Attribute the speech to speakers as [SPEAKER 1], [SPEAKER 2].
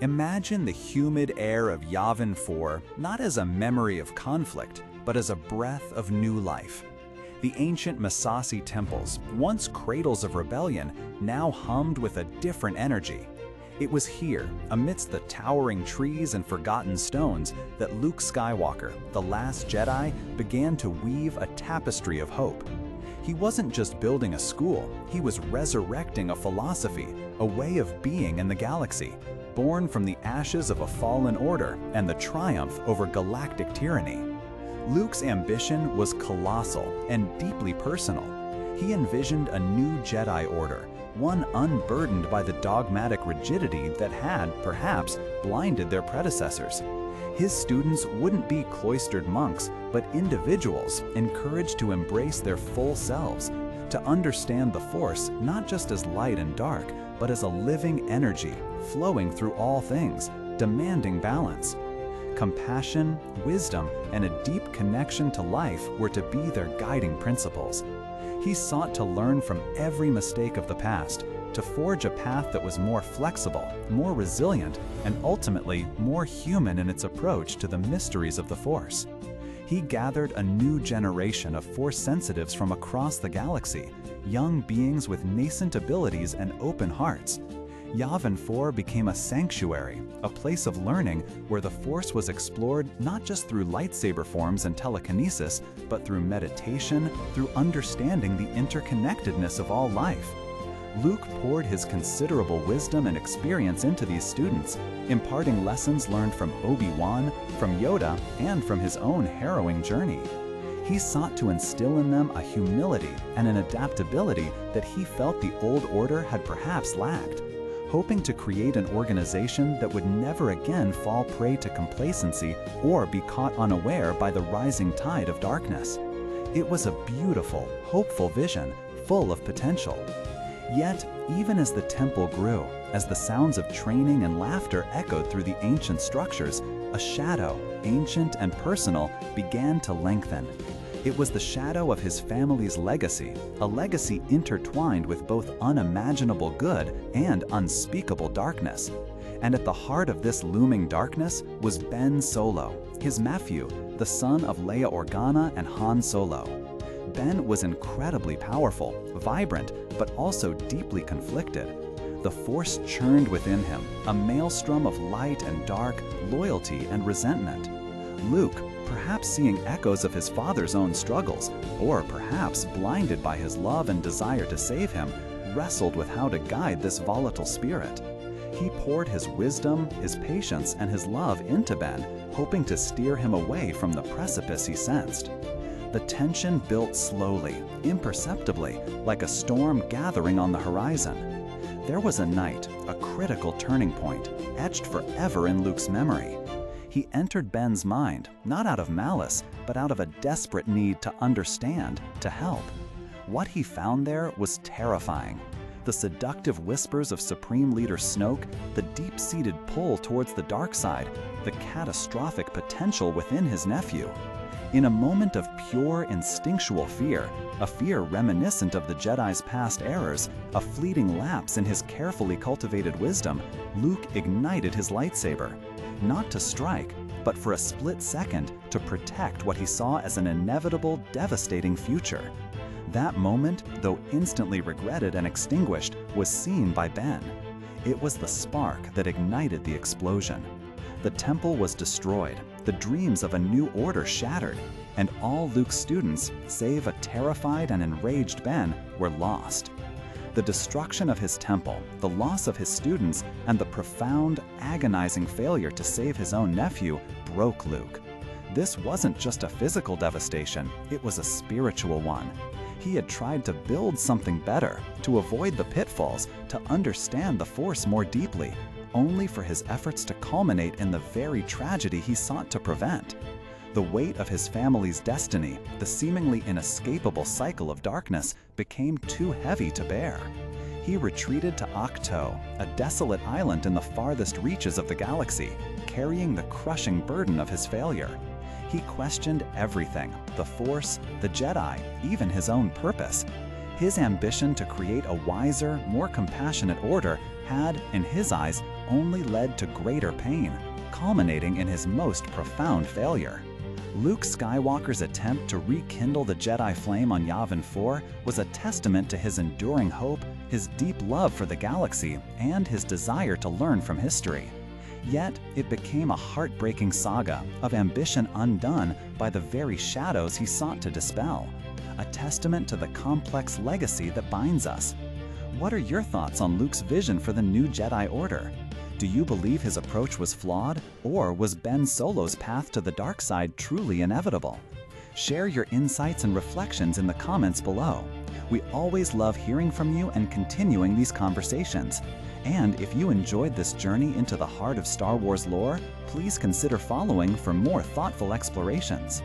[SPEAKER 1] Imagine the humid air of Yavin 4 not as a memory of conflict, but as a breath of new life. The ancient Masasi temples, once cradles of rebellion, now hummed with a different energy. It was here, amidst the towering trees and forgotten stones, that Luke Skywalker, the last Jedi, began to weave a tapestry of hope. He wasn't just building a school, he was resurrecting a philosophy, a way of being in the galaxy, born from the ashes of a fallen order and the triumph over galactic tyranny. Luke's ambition was colossal and deeply personal. He envisioned a new Jedi Order, one unburdened by the dogmatic rigidity that had, perhaps, blinded their predecessors. His students wouldn't be cloistered monks, but individuals encouraged to embrace their full selves, to understand the Force not just as light and dark, but as a living energy flowing through all things, demanding balance. Compassion, wisdom, and a deep connection to life were to be their guiding principles. He sought to learn from every mistake of the past, to forge a path that was more flexible, more resilient, and ultimately more human in its approach to the mysteries of the Force. He gathered a new generation of Force sensitives from across the galaxy, young beings with nascent abilities and open hearts. Yavin 4 became a sanctuary, a place of learning where the Force was explored not just through lightsaber forms and telekinesis, but through meditation, through understanding the interconnectedness of all life. Luke poured his considerable wisdom and experience into these students, imparting lessons learned from Obi-Wan, from Yoda, and from his own harrowing journey. He sought to instill in them a humility and an adaptability that he felt the old order had perhaps lacked, hoping to create an organization that would never again fall prey to complacency or be caught unaware by the rising tide of darkness. It was a beautiful, hopeful vision, full of potential. Yet, even as the temple grew, as the sounds of training and laughter echoed through the ancient structures, a shadow, ancient and personal, began to lengthen. It was the shadow of his family's legacy, a legacy intertwined with both unimaginable good and unspeakable darkness. And at the heart of this looming darkness was Ben Solo, his nephew, the son of Leia Organa and Han Solo. Ben was incredibly powerful, vibrant, but also deeply conflicted. The Force churned within him, a maelstrom of light and dark, loyalty and resentment. Luke, perhaps seeing echoes of his father's own struggles, or perhaps blinded by his love and desire to save him, wrestled with how to guide this volatile spirit. He poured his wisdom, his patience, and his love into Ben, hoping to steer him away from the precipice he sensed. The tension built slowly, imperceptibly, like a storm gathering on the horizon. There was a night, a critical turning point, etched forever in Luke's memory. He entered Ben's mind, not out of malice, but out of a desperate need to understand, to help. What he found there was terrifying. The seductive whispers of Supreme Leader Snoke, the deep-seated pull towards the dark side, the catastrophic potential within his nephew. In a moment of pure instinctual fear, a fear reminiscent of the Jedi's past errors, a fleeting lapse in his carefully cultivated wisdom, Luke ignited his lightsaber. Not to strike, but for a split second to protect what he saw as an inevitable, devastating future. That moment, though instantly regretted and extinguished, was seen by Ben. It was the spark that ignited the explosion. The temple was destroyed, the dreams of a new order shattered, and all Luke's students, save a terrified and enraged Ben, were lost. The destruction of his temple, the loss of his students, and the profound, agonizing failure to save his own nephew broke Luke. This wasn't just a physical devastation, it was a spiritual one. He had tried to build something better, to avoid the pitfalls, to understand the Force more deeply, only for his efforts to culminate in the very tragedy he sought to prevent. The weight of his family's destiny, the seemingly inescapable cycle of darkness, became too heavy to bear. He retreated to Ahch-To, a desolate island in the farthest reaches of the galaxy, carrying the crushing burden of his failure. He questioned everything, the Force, the Jedi, even his own purpose. His ambition to create a wiser, more compassionate order had, in his eyes, only led to greater pain, culminating in his most profound failure. Luke Skywalker's attempt to rekindle the Jedi flame on Yavin 4 was a testament to his enduring hope, his deep love for the galaxy, and his desire to learn from history. Yet, it became a heartbreaking saga of ambition undone by the very shadows he sought to dispel, a testament to the complex legacy that binds us. What are your thoughts on Luke's vision for the new Jedi Order? Do you believe his approach was flawed, or was Ben Solo's path to the dark side truly inevitable? Share your insights and reflections in the comments below. We always love hearing from you and continuing these conversations. And if you enjoyed this journey into the heart of Star Wars lore, please consider following for more thoughtful explorations.